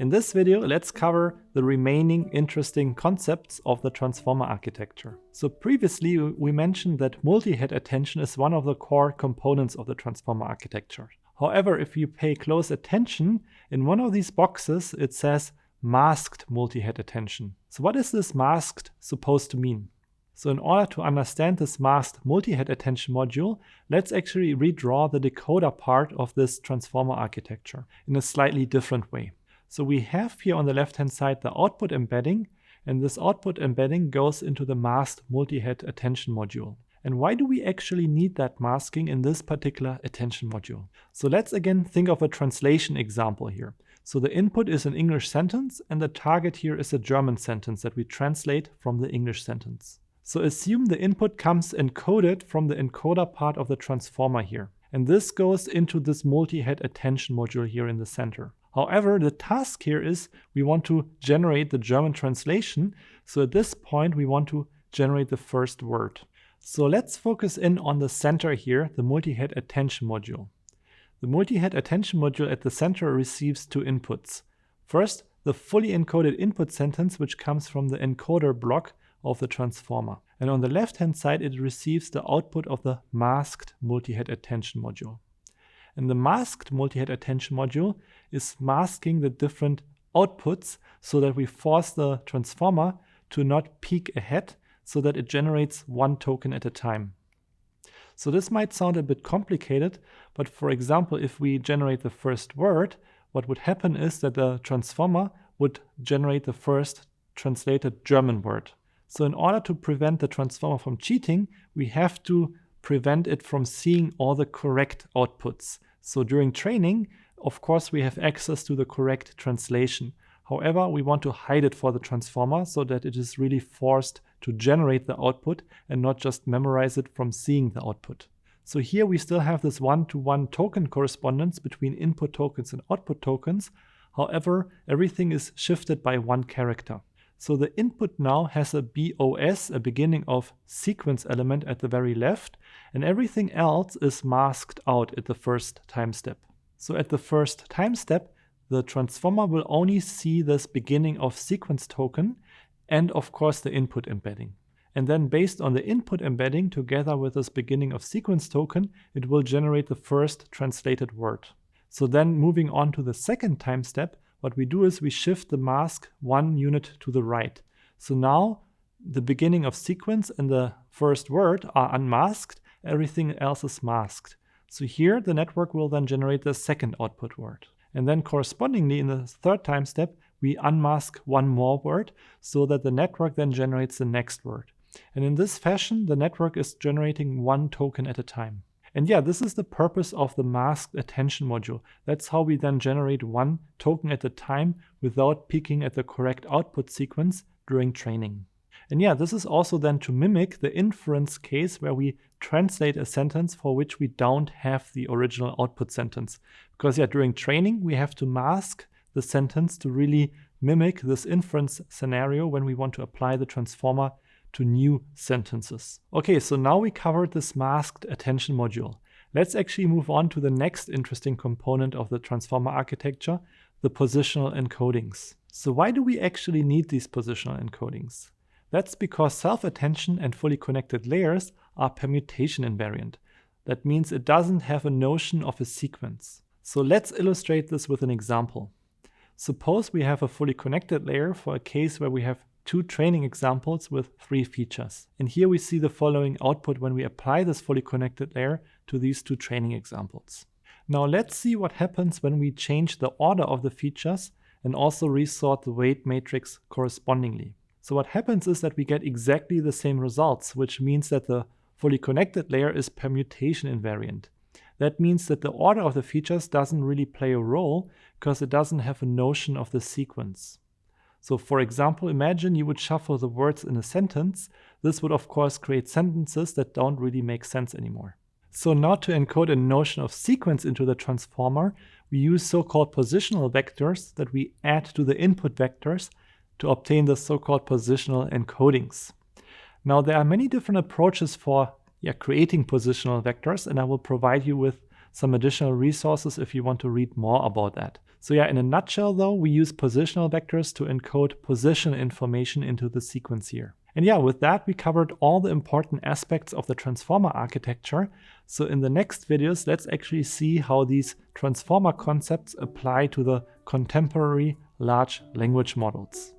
In this video, let's cover the remaining interesting concepts of the transformer architecture. So previously we mentioned that multi-head attention is one of the core components of the transformer architecture. However, if you pay close attention, in one of these boxes it says masked multi-head attention. So what is this masked supposed to mean? So in order to understand this masked multi-head attention module, let's actually redraw the decoder part of this transformer architecture in a slightly different way. So we have here on the left-hand side the output embedding, and this output embedding goes into the masked multi-head attention module. And why do we actually need that masking in this particular attention module? So let's again think of a translation example here. So the input is an English sentence, and the target here is a German sentence that we translate from the English sentence. So assume the input comes encoded from the encoder part of the transformer here. And this goes into this multi-head attention module here in the center. However, the task here is we want to generate the German translation. So at this point, we want to generate the first word. So let's focus in on the center here, the multi-head attention module. The multi-head attention module at the center receives two inputs. First, the fully encoded input sentence, which comes from the encoder block of the transformer. And on the left-hand side, it receives the output of the masked multi-head attention module. And the masked multi-head attention module is masking the different outputs so that we force the transformer to not peek ahead so that it generates one token at a time. So this might sound a bit complicated, but for example, if we generate the first word, what would happen is that the transformer would generate the first translated German word. So in order to prevent the transformer from cheating, we have to prevent it from seeing all the correct outputs. So during training, of course, we have access to the correct translation. However, we want to hide it for the transformer so that it is really forced to generate the output and not just memorize it from seeing the output. So here we still have this one-to-one token correspondence between input tokens and output tokens. However, everything is shifted by one character. So the input now has a BOS, a beginning of sequence element at the very left, and everything else is masked out at the first time step. So at the first time step, the transformer will only see this beginning of sequence token and of course the input embedding. And then based on the input embedding together with this beginning of sequence token, it will generate the first translated word. So then moving on to the second time step, what we do is we shift the mask one unit to the right. So now the beginning of sequence and the first word are unmasked, everything else is masked. So here the network will then generate the second output word. And then correspondingly in the third time step, we unmask one more word so that the network then generates the next word. And in this fashion, the network is generating one token at a time. And yeah, this is the purpose of the masked attention module. That's how we then generate one token at a time without peeking at the correct output sequence during training. And yeah, this is also then to mimic the inference case where we translate a sentence for which we don't have the original output sentence. Because yeah, during training, we have to mask the sentence to really mimic this inference scenario when we want to apply the transformer to new sentences. Okay, so now we covered this masked attention module. Let's actually move on to the next interesting component of the transformer architecture, the positional encodings. So why do we actually need these positional encodings? That's because self-attention and fully connected layers are permutation invariant. That means it doesn't have a notion of a sequence. So let's illustrate this with an example. Suppose we have a fully connected layer for a case where we have two training examples with 3 features. And here we see the following output when we apply this fully connected layer to these 2 training examples. Now let's see what happens when we change the order of the features and also resort the weight matrix correspondingly. So what happens is that we get exactly the same results, which means that the fully connected layer is permutation invariant. That means that the order of the features doesn't really play a role because it doesn't have a notion of the sequence. So for example, imagine you would shuffle the words in a sentence. This would of course create sentences that don't really make sense anymore. So now to encode a notion of sequence into the transformer, we use so-called positional vectors that we add to the input vectors to obtain the so-called positional encodings. Now there are many different approaches for creating positional vectors, and I will provide you with some additional resources if you want to read more about that. So yeah, in a nutshell though, we use positional vectors to encode position information into the sequence here. And yeah, with that we covered all the important aspects of the transformer architecture. So in the next videos, let's actually see how these transformer concepts apply to the contemporary large language models.